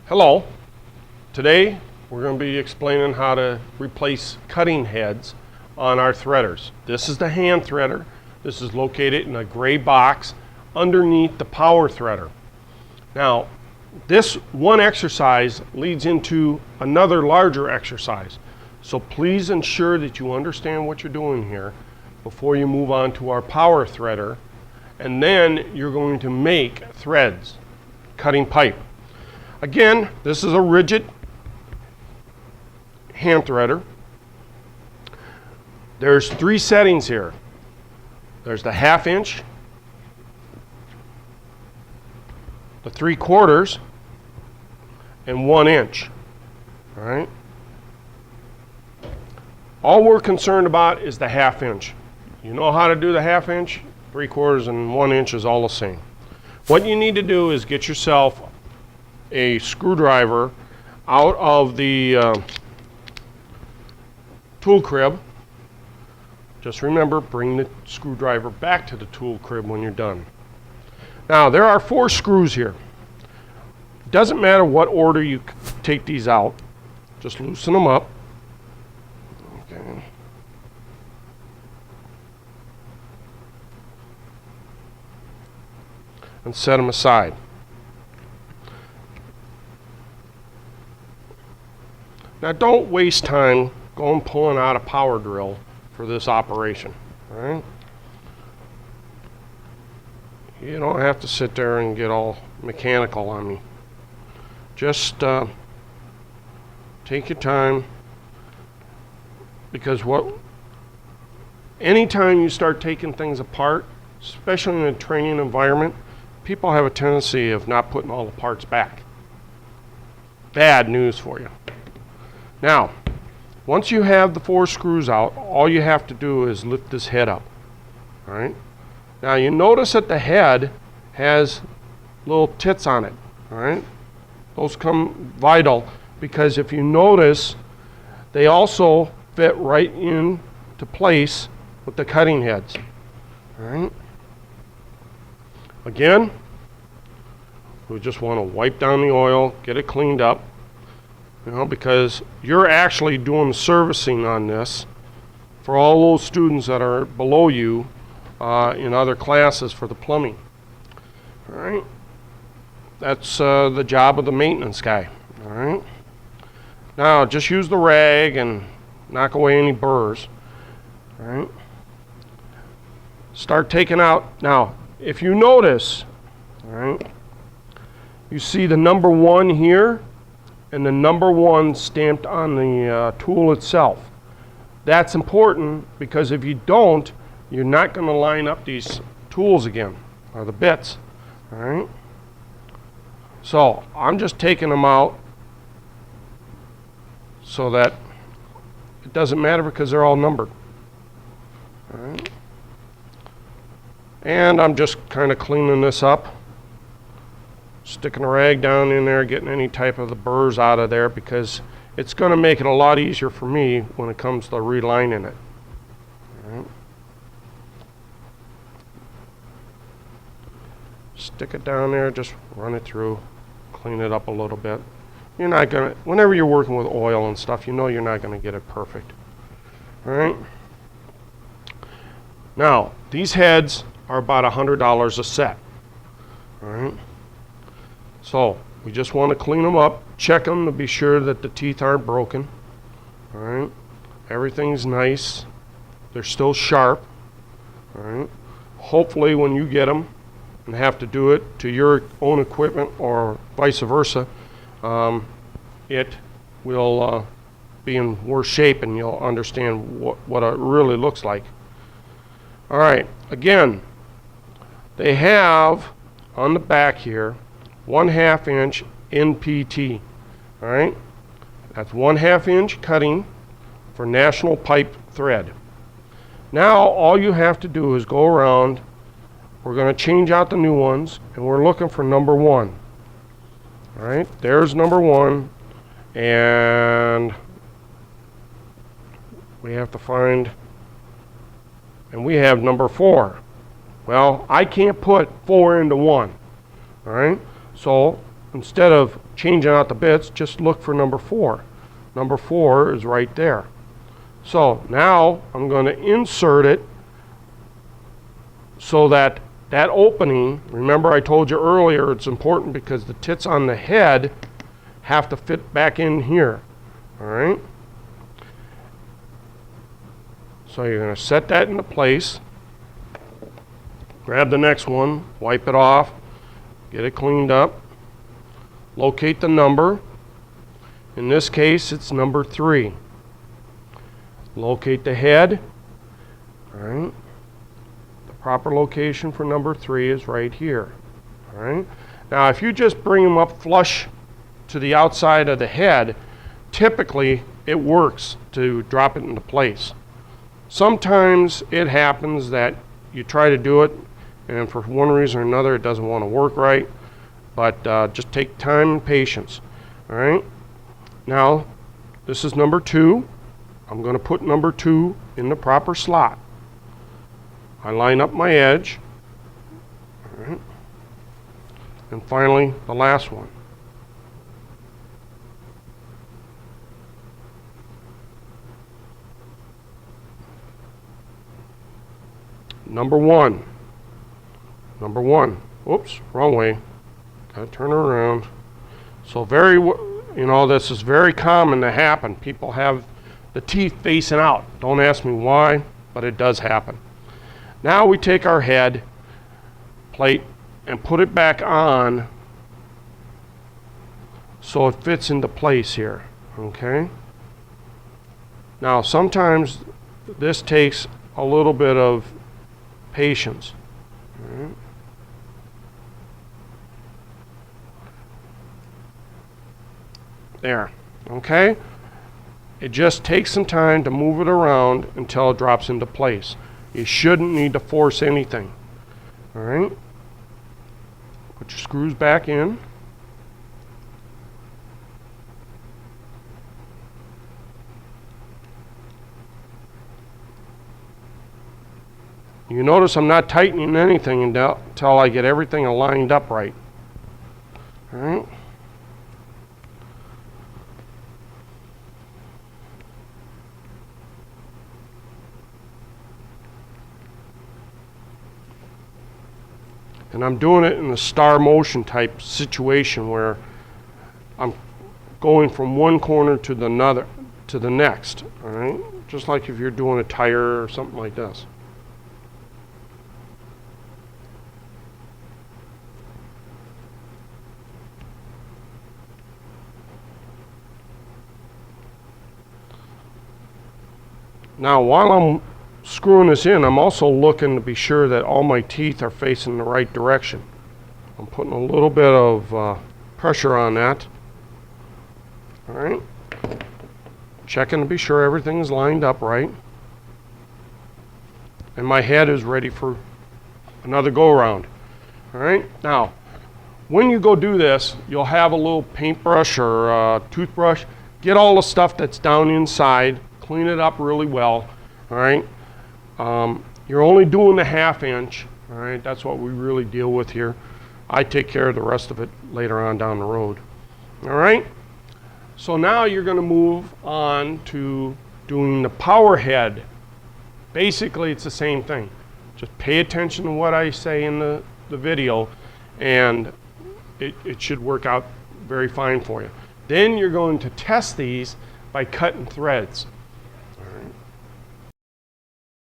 Hello. Today we're going to be explaining how to replace cutting heads on our threaders. This is the hand threader. This is located in a gray box underneath the power threader. Now, this one exercise leads into another larger exercise. So please ensure that you understand what you're doing here before you move on to our power threader. And then you're going to make threads, cutting pipe. Again, this is a rigid hand threader. There's three settings here. There's the 1/2 inch, the 3/4, and 1 inch. All right. All we're concerned about is the 1/2 inch. You know how to do the 1/2 inch, 3/4, and 1 inch is all the same. What you need to do is get yourself a screwdriver out of the tool crib. Just remember, bring the screwdriver back to the tool crib when you're done. Now, there are 4 screws here. Doesn't matter what order you take these out. Just loosen them up. Okay. And set them aside. Now, don't waste time going pulling out a power drill for this operation. All right? You don't have to sit there and get all mechanical on me. Just take your time, because anytime you start taking things apart, especially in a training environment, people have a tendency of not putting all the parts back. Bad news for you. Now, once you have the 4 screws out, all you have to do is lift this head up. All right? Now, you notice that the head has little tits on it. All right? Those come vital because if you notice, they also fit right into place with the cutting heads. All right? Again, we just want to wipe down the oil, get it cleaned up. Because you're actually doing the servicing on this for all those students that are below you in other classes for the plumbing. All right, that's the job of the maintenance guy. All right, now just use the rag and knock away any burrs. All right, start taking out. Now, if you notice, all right, you see the number 1 here and the number 1 stamped on the tool itself. That's important because if you don't, you're not going to line up these tools again, or the bits. All right? So I'm just taking them out so that it doesn't matter because they're all numbered. All right? And I'm just kind of cleaning this up. Sticking a rag down in there, getting any type of the burrs out of there because it's going to make it a lot easier for me when it comes to relining it. All right. Stick it down there, just run it through, clean it up a little bit. You're not going to, whenever you're working with oil and stuff, you know you're not going to get it perfect. All right. Now, these heads are about $100 a set. All right. So we just want to clean them up, check them to be sure that the teeth aren't broken. All right, everything's nice. They're still sharp. All right. Hopefully, when you get them and have to do it to your own equipment or vice versa, it will be in worse shape, and you'll understand what it really looks like. All right. Again, they have on the back here 1/2 inch NPT. All right, that's 1/2 inch cutting for National Pipe thread. Now all you have to do is go around. We're going to change out the new ones, and we're looking for number 1. All right, there's number 1, and we have to find, and we have number 4. Well, I can't put 4 into 1. All right. So instead of changing out the bits, just look for number 4. Number 4 is right there. So now I'm going to insert it so that that opening, remember I told you earlier it's important because the tits on the head have to fit back in here. All right? So you're going to set that into place. Grab the next one, wipe it off, get it cleaned up. Locate the number. In this case, it's number 3. Locate the head. All right. The proper location for number 3 is right here. All right. Now, if you just bring them up flush to the outside of the head, typically it works to drop it into place. Sometimes it happens that you try to do it, and for one reason or another, it doesn't want to work right. But just take time and patience. All right. Now, this is number 2. I'm going to put number 2 in the proper slot. I line up my edge. All right. And finally, the last one. Number 1. Number 1. Oops, wrong way. Gotta turn it around. So this is very common to happen. People have the teeth facing out. Don't ask me why, but it does happen. Now we take our head plate and put it back on so it fits into place here. Okay? Now sometimes this takes a little bit of patience. All right? There, okay? It just takes some time to move it around until it drops into place. You shouldn't need to force anything. All right? Put your screws back in. You notice I'm not tightening anything until I get everything lined up right. All right? And I'm doing it in a star motion type situation where I'm going from one corner to the next, all right? Just like if you're doing a tire or something like this. Now, while I'm screwing this in, I'm also looking to be sure that all my teeth are facing the right direction. I'm putting a little bit of pressure on that. All right. Checking to be sure everything's lined up right. And my head is ready for another go around. All right. Now, when you go do this, you'll have a little paintbrush or toothbrush. Get all the stuff that's down inside. Clean it up really well. All right. You're only doing the 1/2 inch. All right. That's what we really deal with here. I take care of the rest of it later on down the road. All right. So now you're going to move on to doing the power head. Basically, it's the same thing. Just pay attention to what I say in the video, and it should work out very fine for you. Then you're going to test these by cutting threads.